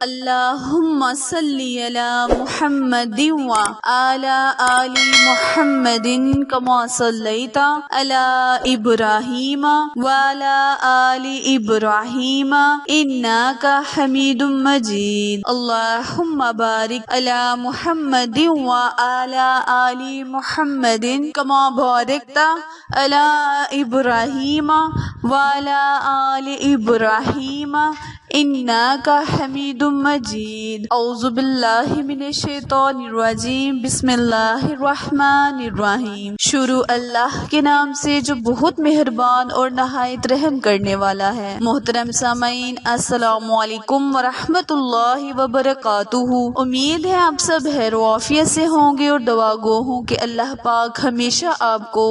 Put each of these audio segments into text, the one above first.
اللہم صلی علی محمد وعلی آل محمد کما صلیت علی ابراہیم وعلی آل ابراہیم انک حمید مجید۔ اللہم بارک علی محمد وعلی آل محمد کما بارکت علی ابراہیم وعلی آل ابراہیم انک حمید مجید۔ اعوذ باللہ من الشیطان الرجیم، بسم اللہ الرحمن الرحیم۔ شروع اللہ کے نام سے جو بہت مہربان اور نہایت رحم کرنے والا ہے۔ محترم سامعین، السلام علیکم ورحمۃ اللہ وبرکاتہ۔ امید ہے آپ سب خیر و عافیت سے ہوں گے اور دعا گو ہوں کہ اللہ پاک ہمیشہ آپ کو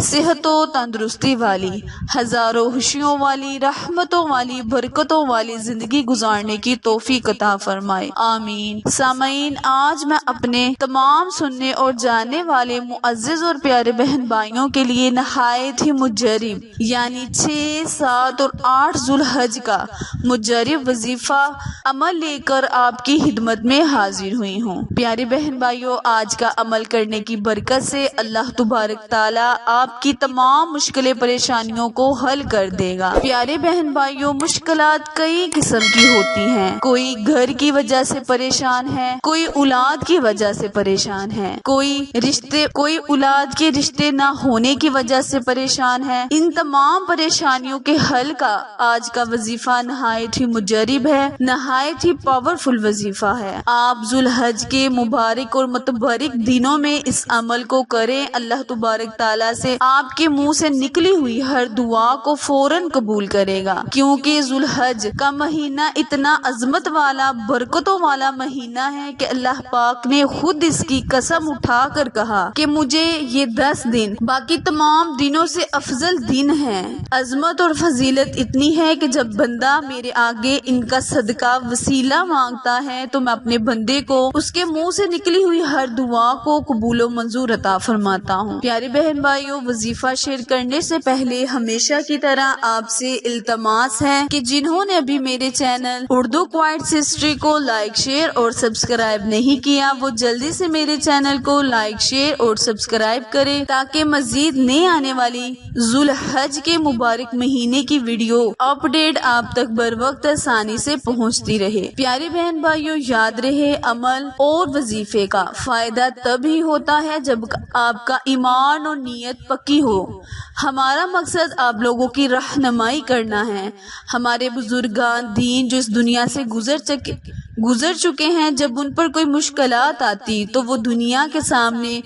صحت و تندرستی والی، ہزاروں خوشیوں والی، رحمتوں والی، برکتوں والی زندگی گزارنے کی توفیق عطا فرمائے، آمین۔ سامعین، آج میں اپنے تمام سننے اور جاننے والے معزز اور پیارے بہن بھائیوں کے لیے نہایت ہی مجرب یعنی 6، 7 اور 8 ذوالحج کا مجرب وظیفہ عمل لے کر آپ کی خدمت میں حاضر ہوئی ہوں۔ پیارے بہن بھائیوں، آج کا عمل کرنے کی برکت سے اللہ تبارک تعالیٰ آپ کی تمام مشکلیں پریشانیوں کو حل کر دے گا۔ پیارے بہن بھائیوں، مشکلات کئی قسم کی ہوتی ہیں۔ کوئی گھر کی وجہ سے پریشان ہے، کوئی اولاد کی وجہ سے پریشان ہے، کوئی اولاد کے رشتے نہ ہونے کی وجہ سے پریشان ہے۔ ان تمام پریشانیوں کے حل کا آج کا وظیفہ نہایت ہی مجرب ہے، نہایت ہی پاورفل وظیفہ ہے۔ آپ ذوالحج کے مبارک اور متبرک دنوں میں اس عمل کو کریں، اللہ تبارک تعالیٰ سے آپ کے منہ سے نکلی ہوئی ہر دعا کو فوراً قبول کرے گا، کیونکہ ذوالحج کا مہینہ اتنا عظمت والا، برکتوں والا مہینہ ہے کہ اللہ پاک نے خود اس کی قسم اٹھا کر کہا کہ مجھے یہ 10 دن باقی تمام دنوں سے افضل دن ہیں۔ عظمت اور فضیلت اتنی ہے کہ جب بندہ میرے آگے ان کا صدقہ وسیلہ مانگتا ہے تو میں اپنے بندے کو اس کے منہ سے نکلی ہوئی ہر دعا کو قبول و منظور عطا فرماتا ہوں۔ پیارے بہن بھائیوں، وظیفہ شیئر کرنے سے پہلے ہمیشہ کی طرح آپ سے التماس ہے کہ جنہوں نے ابھی میرے چینل اردو کوائٹس ہسٹری کو لائک، شیئر اور سبسکرائب نہیں کیا، وہ جلدی سے میرے چینل کو لائک، شیئر اور سبسکرائب کرے تاکہ مزید نئے آنے والی ذوالحج کے مبارک مہینے کی ویڈیو اپڈیٹ آپ تک بر وقت آسانی سے پہنچتی رہے۔ پیارے بہن بھائیوں، یاد رہے، عمل اور وظیفے کا فائدہ تب ہی ہوتا ہے جب آپ کا ایمان اور نیت پکی ہو۔ ہمارا مقصد آپ لوگوں کی رہنمائی کرنا ہے۔ ہمارے بزرگان دین جو اس دنیا سے گزر چکے ہیں، جب ان پر کوئی مشکلات آتی تو وہ دنیا کے سامنے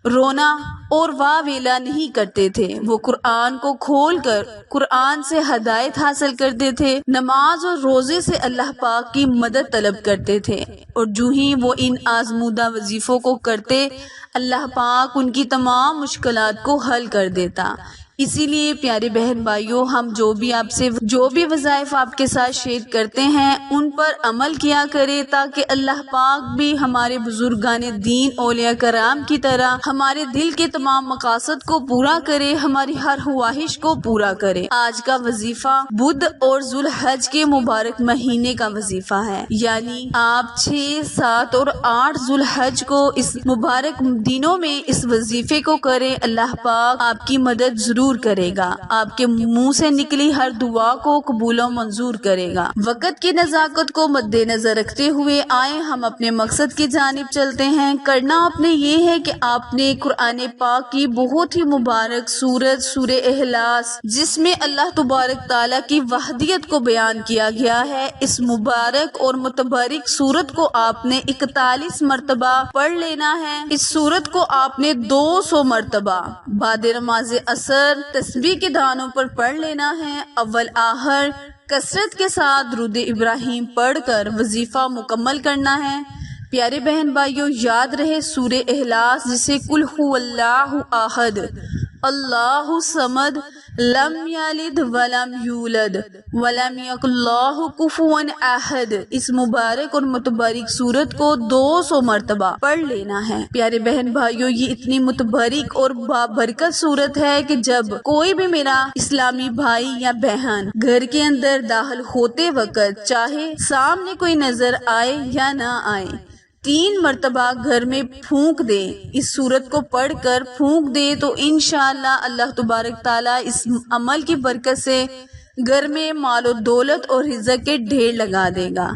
رونا اور واہ ویلا نہیں کرتے تھے، وہ قرآن کو کھول کر قرآن سے ہدایت حاصل کرتے تھے، نماز اور روزے سے اللہ پاک کی مدد طلب کرتے تھے، اور جو ہی وہ ان آزمودہ وظیفوں کو کرتے، اللہ پاک ان کی تمام مشکلات کو حل کر دیتا۔ اسی لیے پیارے بہن بھائیوں، ہم جو بھی وظائف آپ کے ساتھ شیئر کرتے ہیں ان پر عمل کیا کرے تاکہ اللہ پاک بھی ہمارے بزرگان دین اولیاء کرام کی طرح ہمارے دل کے تمام مقاصد کو پورا کرے، ہماری ہر خواہش کو پورا کرے۔ آج کا وظیفہ بدھ اور ذوالحج کے مبارک مہینے کا وظیفہ ہے، یعنی آپ 6، 7 اور 8 ذوالحج کو اس مبارک دنوں میں اس وظیفے کو کریں، اللہ پاک آپ کی مدد ضرور کرے گا، آپ کے منہ سے نکلی ہر دعا کو قبول و منظور کرے گا۔ وقت کی نزاکت کو مد نظر رکھتے ہوئے آئیں ہم اپنے مقصد کی جانب چلتے ہیں۔ کرنا آپ نے یہ ہے کہ آپ نے قرآن پاک کی بہت ہی مبارک سورت سورہ اخلاص، جس میں اللہ تبارک تعالیٰ کی وحدیت کو بیان کیا گیا ہے، اس مبارک اور متبرک سورت کو آپ نے 41 مرتبہ پڑھ لینا ہے۔ اس سورت کو آپ نے 200 مرتبہ بعد نماز عصر تسبیح کے دانوں پر پڑھ لینا ہے۔ اول آخر کثرت کے ساتھ درود ابراہیم پڑھ کر وظیفہ مکمل کرنا ہے۔ پیارے بہن بھائیوں، یاد رہے سورہ اخلاص، جسے قل هو اللہ احد، اللہ صمد، لم یلد ولم یولد ولم یکن اللہ کفوا احد، اس مبارک اور متبارک سورت کو 200 مرتبہ پڑھ لینا ہے۔ پیارے بہن بھائیوں، یہ اتنی متبارک اور بابرکت سورت ہے کہ جب کوئی بھی میرا اسلامی بھائی یا بہن گھر کے اندر داخل ہوتے وقت چاہے سامنے کوئی نظر آئے یا نہ آئے، 3 مرتبہ گھر میں پھونک دے، اس سورت کو پڑھ کر پھونک دے تو انشاءاللہ اللہ تبارک تعالیٰ اس عمل کی برکت سے گھر میں مال و دولت اور رزق کے ڈھیر لگا دے گا۔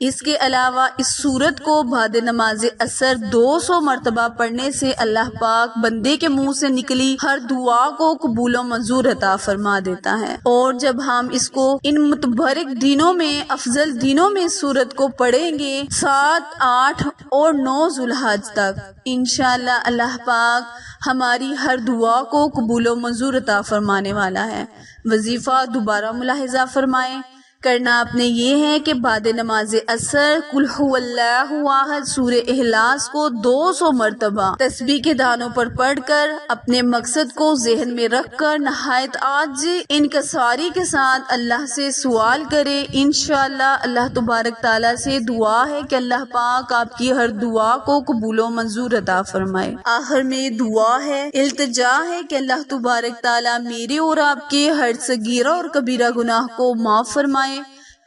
اس کے علاوہ اس سورت کو بعد نماز عصر 200 مرتبہ پڑھنے سے اللہ پاک بندے کے منہ سے نکلی ہر دعا کو قبول و منظور عطا فرما دیتا ہے۔ اور جب ہم اس کو ان متبارک دنوں میں، افضل دنوں میں اس سورت کو پڑھیں گے 7، 8 اور 9 ذوالحج تک، انشاءاللہ اللہ پاک ہماری ہر دعا کو قبول و منظور عطا فرمانے والا ہے۔ وظیفہ دوبارہ ملاحظہ فرمائیں، کرنا آپ نے یہ ہے کہ بعد نماز عصر قل هو اللہ احد سورہ اخلاص کو 200 مرتبہ تسبیح کے دانوں پر پڑھ کر اپنے مقصد کو ذہن میں رکھ کر نہایت عاجزی انکساری کے ساتھ اللہ سے سوال کرے۔ انشاءاللہ اللہ تبارک تعالیٰ سے دعا ہے کہ اللہ پاک آپ کی ہر دعا کو قبول و منظور عطا فرمائے۔ آخر میں دعا ہے، التجا ہے کہ اللہ تبارک تعالیٰ میرے اور آپ کے ہر صغیرہ اور کبیرہ گناہ کو معاف فرمائے۔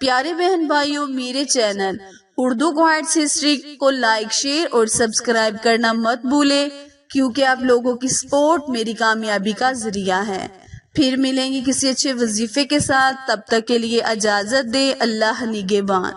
پیارے بہن بھائیوں، میرے چینل اردو کوہائٹس ہسٹری کو لائک، شیئر اور سبسکرائب کرنا مت بھولے، کیونکہ آپ لوگوں کی سپورٹ میری کامیابی کا ذریعہ ہے۔ پھر ملیں گے کسی اچھے وظیفے کے ساتھ، تب تک کے لیے اجازت دے، اللہ نگہبان۔